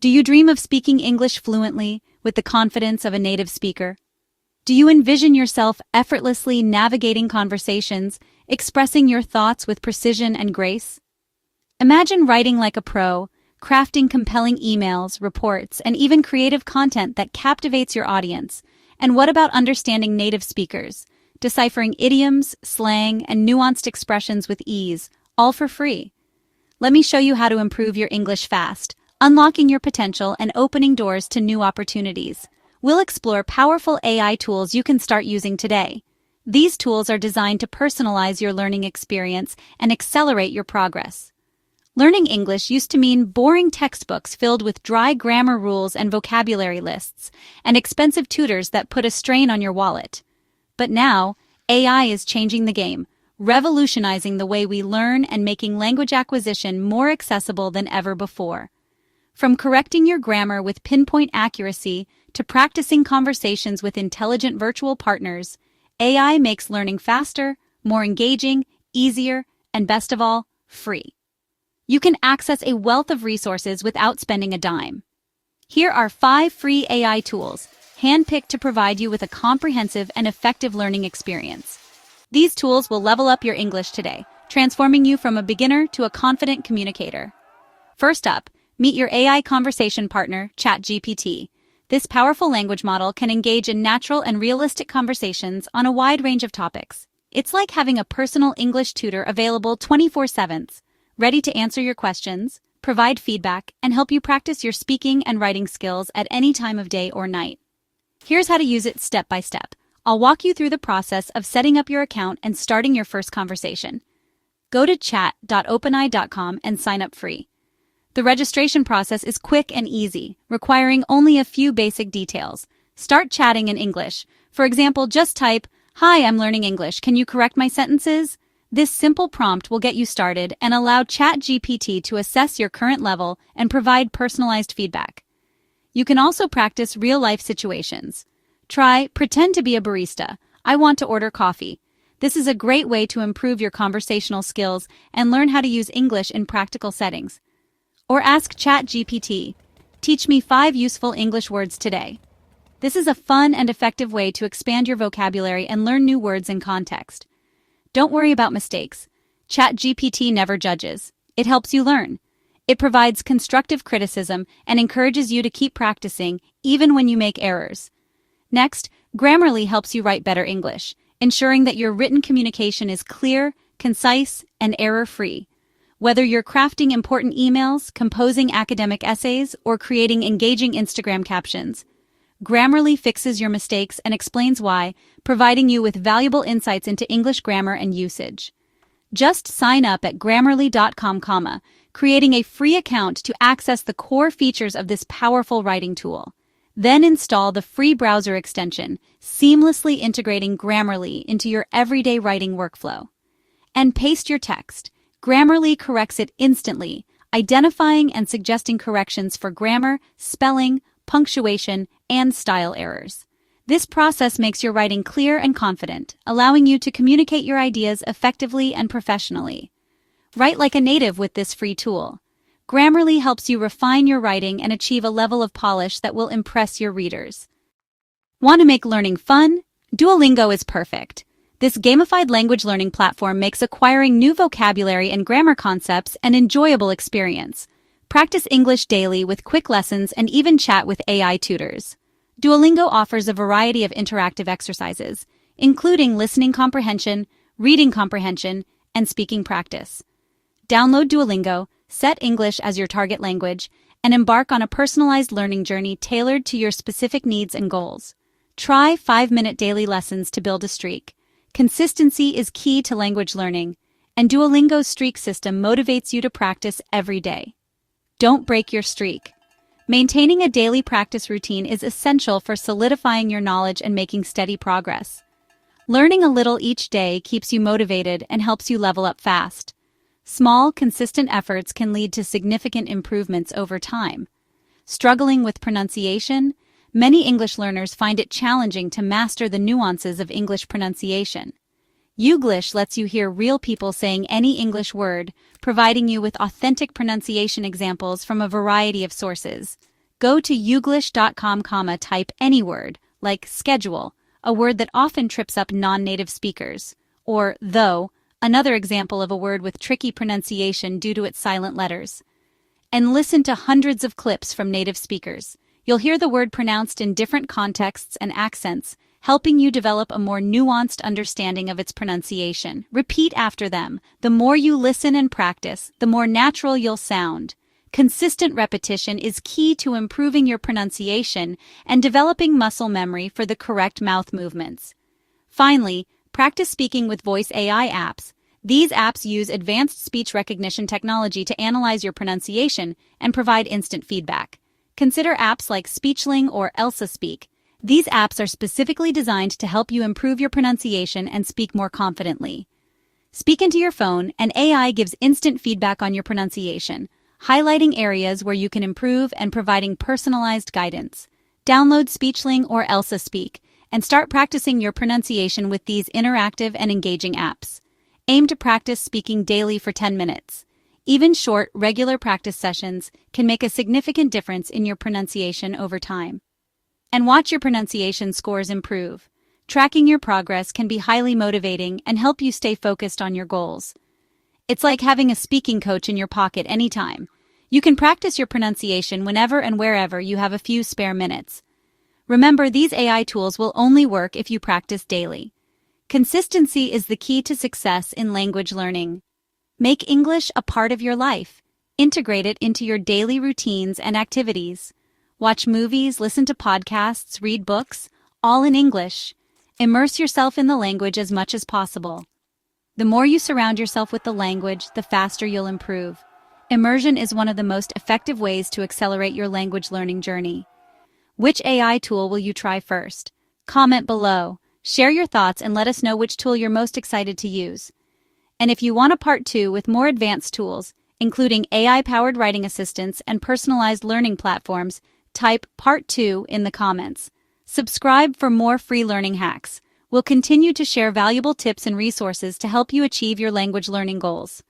Do you dream of speaking English fluently with the confidence of a native speaker? Do you envision yourself effortlessly navigating conversations, expressing your thoughts with precision and grace? Imagine writing like a pro, crafting compelling emails, reports, and even creative content that captivates your audience. And what about understanding native speakers, deciphering idioms, slang, and nuanced expressions with ease, all for free? Let me show you how to improve your English fast, unlocking your potential and opening doors to new opportunities. We'll explore powerful AI tools you can start using today. These tools are designed to personalize your learning experience and accelerate your progress. Learning English used to mean boring textbooks filled with dry grammar rules and vocabulary lists, and expensive tutors that put a strain on your wallet. But now, AI is changing the game, revolutionizing the way we learn and making language acquisition more accessible than ever before. From correcting your grammar with pinpoint accuracy to practicing conversations with intelligent virtual partners, AI makes learning faster, more engaging, easier, and best of all, free. You can access a wealth of resources without spending a dime. Here are 5 free AI tools, handpicked to provide you with a comprehensive and effective learning experience. These tools will level up your English today, transforming you from a beginner to a confident communicator. First up, meet your AI conversation partner, ChatGPT. This powerful language model can engage in natural and realistic conversations on a wide range of topics. It's like having a personal English tutor available 24/7, ready to answer your questions, provide feedback, and help you practice your speaking and writing skills at any time of day or night. Here's how to use it step by step. I'll walk you through the process of setting up your account and starting your first conversation. Go to chat.openai.com and sign up free. The registration process is quick and easy, requiring only a few basic details. Start chatting in English. For example, just type, "Hi, I'm learning English. Can you correct my sentences?" This simple prompt will get you started and allow ChatGPT to assess your current level and provide personalized feedback. You can also practice real-life situations. Try, pretend to be a barista. I want to order coffee. This is a great way to improve your conversational skills and learn how to use English in practical settings. Or ask ChatGPT, teach me 5 useful English words today. This is a fun and effective way to expand your vocabulary and learn new words in context. Don't worry about mistakes. ChatGPT never judges. It helps you learn. It provides constructive criticism and encourages you to keep practicing even when you make errors. Next, Grammarly helps you write better English, ensuring that your written communication is clear, concise, and error-free. Whether you're crafting important emails, composing academic essays, or creating engaging Instagram captions, Grammarly fixes your mistakes and explains why, providing you with valuable insights into English grammar and usage. Just sign up at grammarly.com, creating a free account to access the core features of this powerful writing tool. Then install the free browser extension, seamlessly integrating Grammarly into your everyday writing workflow. And paste your text. Grammarly corrects it instantly, identifying and suggesting corrections for grammar, spelling, punctuation, and style errors. This process makes your writing clear and confident, allowing you to communicate your ideas effectively and professionally. Write like a native with this free tool. Grammarly helps you refine your writing and achieve a level of polish that will impress your readers. Want to make learning fun? Duolingo is perfect. This gamified language learning platform makes acquiring new vocabulary and grammar concepts an enjoyable experience. Practice English daily with quick lessons and even chat with AI tutors. Duolingo offers a variety of interactive exercises, including listening comprehension, reading comprehension, and speaking practice. Download Duolingo, set English as your target language, and embark on a personalized learning journey tailored to your specific needs and goals. Try 5-minute daily lessons to build a streak. Consistency is key to language learning, and Duolingo's streak system motivates you to practice every day. Don't break your streak. Maintaining a daily practice routine is essential for solidifying your knowledge and making steady progress. Learning a little each day keeps you motivated and helps you level up fast. Small, consistent efforts can lead to significant improvements over time. Struggling with pronunciation? Many English learners find it challenging to master the nuances of English pronunciation. YouGlish lets you hear real people saying any English word, providing you with authentic pronunciation examples from a variety of sources. Go to youglish.com, type any word, like schedule, a word that often trips up non-native speakers, or though, another example of a word with tricky pronunciation due to its silent letters. And listen to hundreds of clips from native speakers. You'll hear the word pronounced in different contexts and accents, helping you develop a more nuanced understanding of its pronunciation. Repeat after them. The more you listen and practice, the more natural you'll sound. Consistent repetition is key to improving your pronunciation and developing muscle memory for the correct mouth movements. Finally, practice speaking with voice AI apps. These apps use advanced speech recognition technology to analyze your pronunciation and provide instant feedback. Consider apps like Speechling or Elsa Speak. These apps are specifically designed to help you improve your pronunciation and speak more confidently. Speak into your phone, and AI gives instant feedback on your pronunciation, highlighting areas where you can improve and providing personalized guidance. Download Speechling or Elsa Speak and start practicing your pronunciation with these interactive and engaging apps. Aim to practice speaking daily for 10 minutes. Even short, regular practice sessions can make a significant difference in your pronunciation over time. And watch your pronunciation scores improve. Tracking your progress can be highly motivating and help you stay focused on your goals. It's like having a speaking coach in your pocket anytime. You can practice your pronunciation whenever and wherever you have a few spare minutes. Remember, these AI tools will only work if you practice daily. Consistency is the key to success in language learning. Make English a part of your life. Integrate it into your daily routines and activities. Watch movies, listen to podcasts, read books, all in English. Immerse yourself in the language as much as possible. The more you surround yourself with the language, the faster you'll improve. Immersion is one of the most effective ways to accelerate your language learning journey. Which AI tool will you try first? Comment below. Share your thoughts and let us know which tool you're most excited to use. And if you want a part 2 with more advanced tools, including AI-powered writing assistants and personalized learning platforms, type part 2 in the comments. Subscribe for more free learning hacks. We'll continue to share valuable tips and resources to help you achieve your language learning goals.